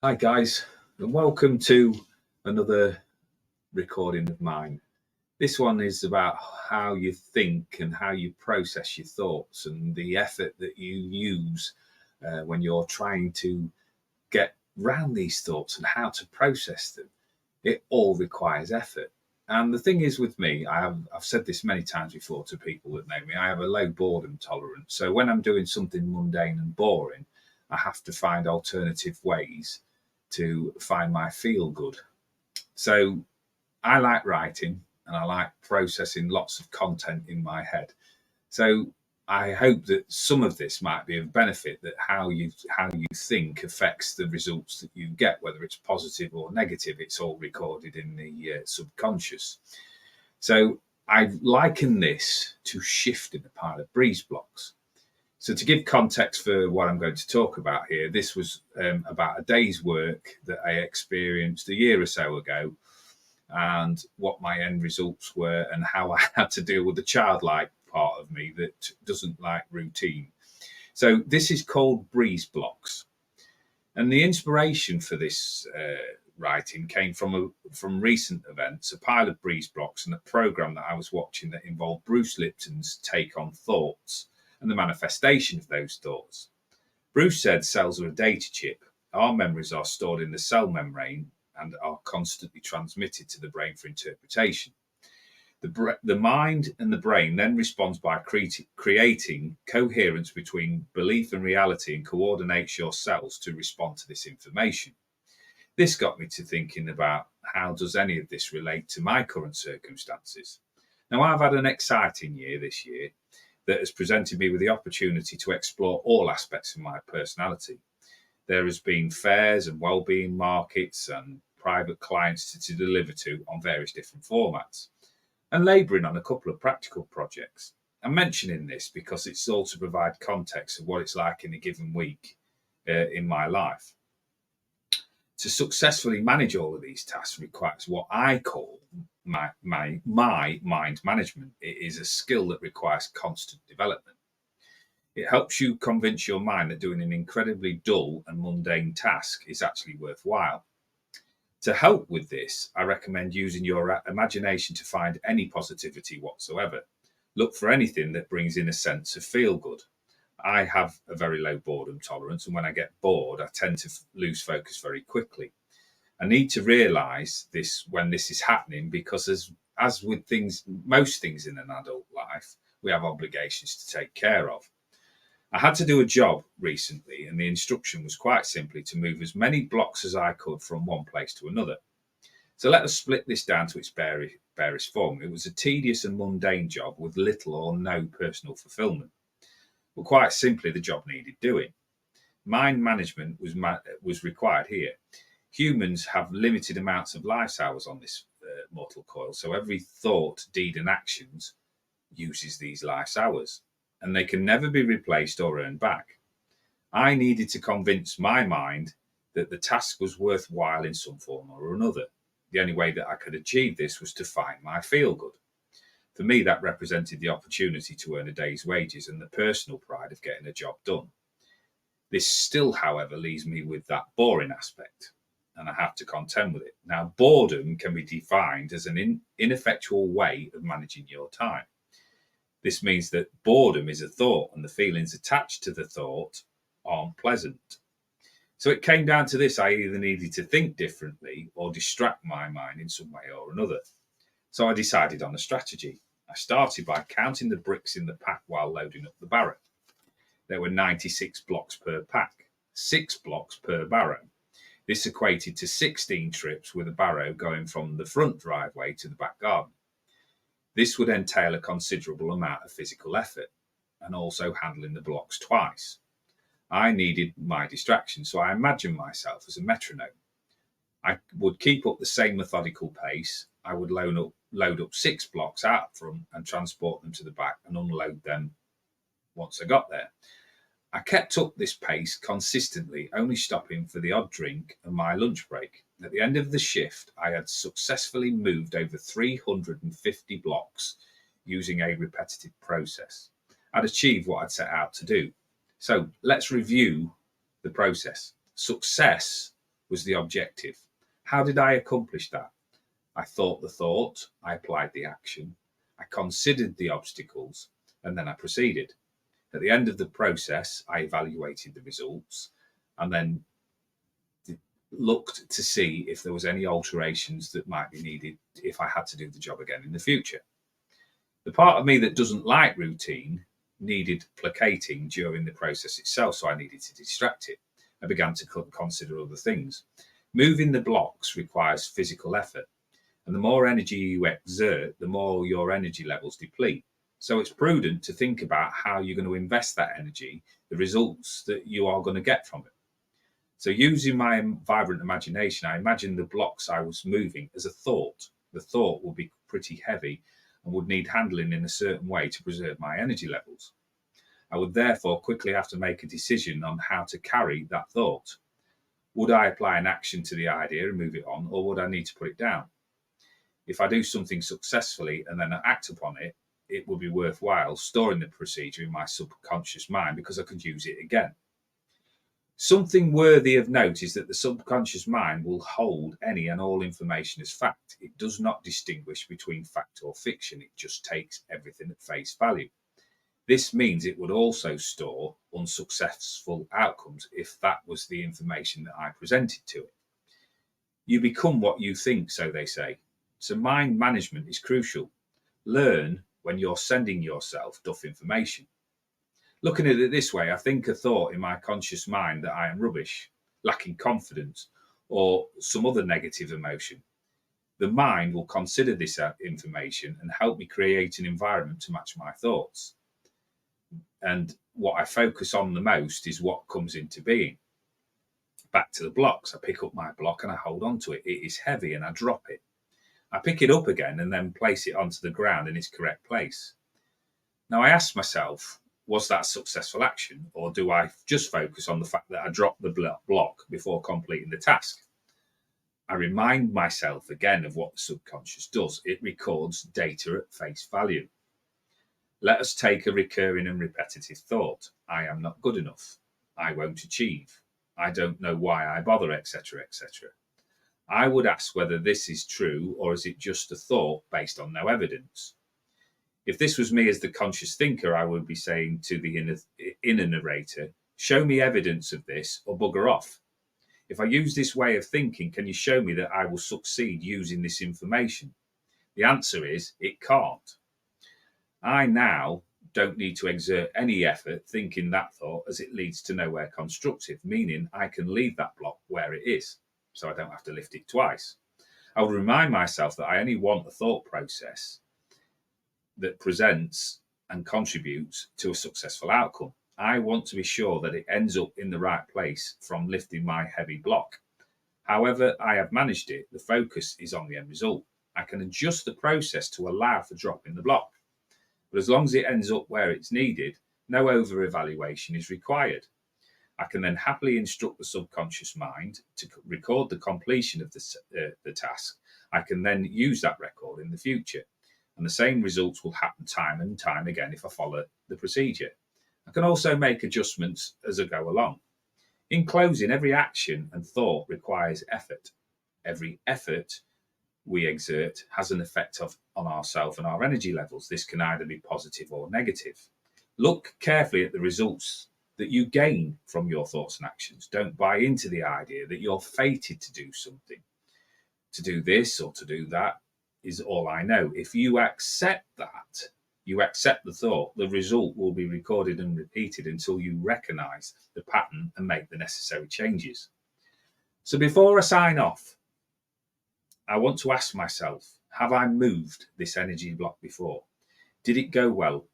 Hi, guys, and welcome to another recording of mine. This one is about how you think and how you process your thoughts and the effort that you use when you're trying to get round these thoughts and how to process them. It all requires effort. And the thing is with me, I've said this many times before to people that know me, I have a low boredom tolerance. So when I'm doing something mundane and boring, I have to find alternative ways to find my feel good. So I like writing and I like processing lots of content in my head. So I hope that some of this might be of benefit, that how you think affects the results that you get, whether it's positive or negative. It's all recorded in the subconscious. So I liken this to shifting a pile of breeze blocks. So to give context for what I'm going to talk about here, this was about a day's work that I experienced a year or so ago, and what my end results were, and how I had to deal with the childlike part of me that doesn't like routine. So this is called breeze blocks, and the inspiration for this writing came from recent events, a pile of breeze blocks, and a program that I was watching that involved Bruce Lipton's take on thoughts and the manifestation of those thoughts. Bruce said cells are a data chip. Our memories are stored in the cell membrane and are constantly transmitted to the brain for interpretation. The mind and the brain then responds by creating coherence between belief and reality and coordinates your cells to respond to this information. This got me to thinking about how does any of this relate to my current circumstances. Now, I've had an exciting year this year that has presented me with the opportunity to explore all aspects of my personality. There has been fairs and well-being markets and private clients to deliver to on various different formats, and labouring on a couple of practical projects. I'm mentioning this because it's all to provide context of what it's like in a given week in my life. To successfully manage all of these tasks requires what I call my mind management. It is a skill that requires constant development. It helps you convince your mind that doing an incredibly dull and mundane task is actually worthwhile. To help with this, I recommend using your imagination to find any positivity whatsoever. Look for anything that brings in a sense of feel good. I have a very low boredom tolerance, and when I get bored, I tend to lose focus very quickly. I need to realise this when this is happening, because as with things, most things in an adult life, we have obligations to take care of. I had to do a job recently, and the instruction was quite simply to move as many blocks as I could from one place to another. So let us split this down to its barest form. It was a tedious and mundane job with little or no personal fulfilment. But quite simply, the job needed doing. Mind management was required here. Humans have limited amounts of life hours on this mortal coil, so every thought, deed, and actions uses these life hours, and they can never be replaced or earned back. I needed to convince my mind that the task was worthwhile in some form or another. The only way that I could achieve this was to find my feel good. For me, that represented the opportunity to earn a day's wages and the personal pride of getting a job done. This still, however, leaves me with that boring aspect, and I have to contend with it. Now, boredom can be defined as an ineffectual way of managing your time. This means that boredom is a thought, and the feelings attached to the thought aren't pleasant. So it came down to this: I either needed to think differently or distract my mind in some way or another. So I decided on a strategy. I started by counting the bricks in the pack while loading up the barrow. There were 96 blocks per pack, 6 blocks per barrow. This equated to 16 trips with a barrow going from the front driveway to the back garden. This would entail a considerable amount of physical effort and also handling the blocks twice. I needed my distraction, so I imagined myself as a metronome. I would keep up the same methodical pace. I would load up 6 blocks out front and transport them to the back and unload them once I got there. I kept up this pace consistently, only stopping for the odd drink and my lunch break. At the end of the shift, I had successfully moved over 350 blocks using a repetitive process. I'd achieved what I'd set out to do. So let's review the process. Success was the objective. How did I accomplish that? I thought the thought, I applied the action, I considered the obstacles, and then I proceeded. At the end of the process, I evaluated the results and then looked to see if there was any alterations that might be needed if I had to do the job again in the future. The part of me that doesn't like routine needed placating during the process itself, so I needed to distract it. I began to consider other things. Moving the blocks requires physical effort, and the more energy you exert, the more your energy levels deplete. So it's prudent to think about how you're going to invest that energy, the results that you are going to get from it. So using my vibrant imagination, I imagined the blocks I was moving as a thought. The thought would be pretty heavy and would need handling in a certain way to preserve my energy levels. I would therefore quickly have to make a decision on how to carry that thought. Would I apply an action to the idea and move it on, or would I need to put it down? If I do something successfully and then I act upon it, it will be worthwhile storing the procedure in my subconscious mind because I could use it again. Something worthy of note is that the subconscious mind will hold any and all information as fact. It does not distinguish between fact or fiction. It just takes everything at face value. This means it would also store unsuccessful outcomes if that was the information that I presented to it. You become what you think, so they say. So mind management is crucial. Learn when you're sending yourself duff information. Looking at it this way, I think a thought in my conscious mind that I am rubbish, lacking confidence, or some other negative emotion. The mind will consider this information and help me create an environment to match my thoughts. And what I focus on the most is what comes into being. Back to the blocks. I pick up my block and I hold on to it. It is heavy and I drop it. I pick it up again and then place it onto the ground in its correct place. Now I ask myself, was that a successful action, or do I just focus on the fact that I dropped the block before completing the task? I remind myself again of what the subconscious does. It records data at face value. Let us take a recurring and repetitive thought. I am not good enough. I won't achieve. I don't know why I bother, etc., etc. I would ask whether this is true or is it just a thought based on no evidence. If this was me as the conscious thinker, I would be saying to the inner narrator, show me evidence of this or bugger off. If I use this way of thinking, can you show me that I will succeed using this information? The answer is, it can't. I now don't need to exert any effort thinking that thought as it leads to nowhere constructive, meaning I can leave that block where it is, so I don't have to lift it twice. I would remind myself that I only want a thought process that presents and contributes to a successful outcome. I want to be sure that it ends up in the right place from lifting my heavy block. However I have managed it, the focus is on the end result. I can adjust the process to allow for dropping the block. But as long as it ends up where it's needed, no over-evaluation is required. I can then happily instruct the subconscious mind to record the completion of the task. I can then use that record in the future. And the same results will happen time and time again if I follow the procedure. I can also make adjustments as I go along. In closing, every action and thought requires effort. Every effort we exert has an effect on ourselves and our energy levels. This can either be positive or negative. Look carefully at the results that you gain from your thoughts and actions. Don't buy into the idea that you're fated to do something, to do this or to do that is all I know. If you accept that, you accept the thought, the result will be recorded and repeated until you recognize the pattern and make the necessary changes. So before I sign off, I want to ask myself, have I moved this energy block before? Did it go well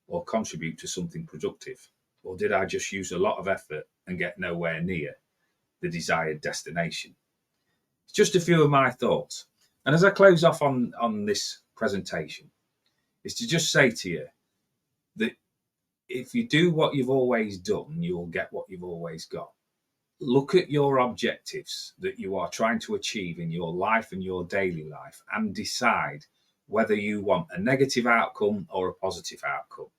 or contribute to something productive? Or did I just use a lot of effort and get nowhere near the desired destination? It's just a few of my thoughts. And as I close off on this presentation, is to just say to you that if you do what you've always done, you'll get what you've always got. Look at your objectives that you are trying to achieve in your life and your daily life and decide whether you want a negative outcome or a positive outcome.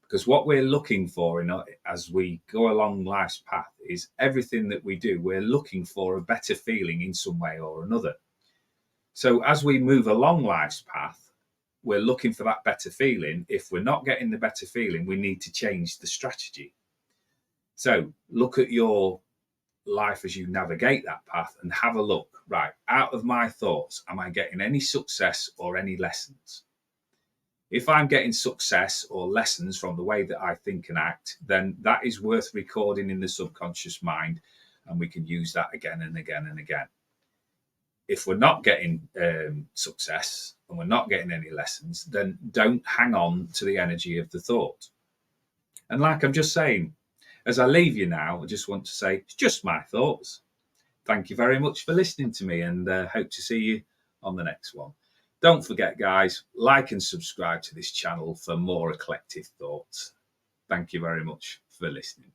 Because what we're looking for as we go along life's path is everything that we do, we're looking for a better feeling in some way or another. So as we move along life's path, we're looking for that better feeling. If we're not getting the better feeling, we need to change the strategy. So look at your life as you navigate that path and have a look, right, out of my thoughts, am I getting any success or any lessons? If I'm getting success or lessons from the way that I think and act, then that is worth recording in the subconscious mind, and we can use that again and again and again. If we're not getting success and we're not getting any lessons, then don't hang on to the energy of the thought. And like I'm just saying, as I leave you now, I just want to say, it's just my thoughts. Thank you very much for listening to me, and hope to see you on the next one. Don't forget, guys, like and subscribe to this channel for more eclectic thoughts. Thank you very much for listening.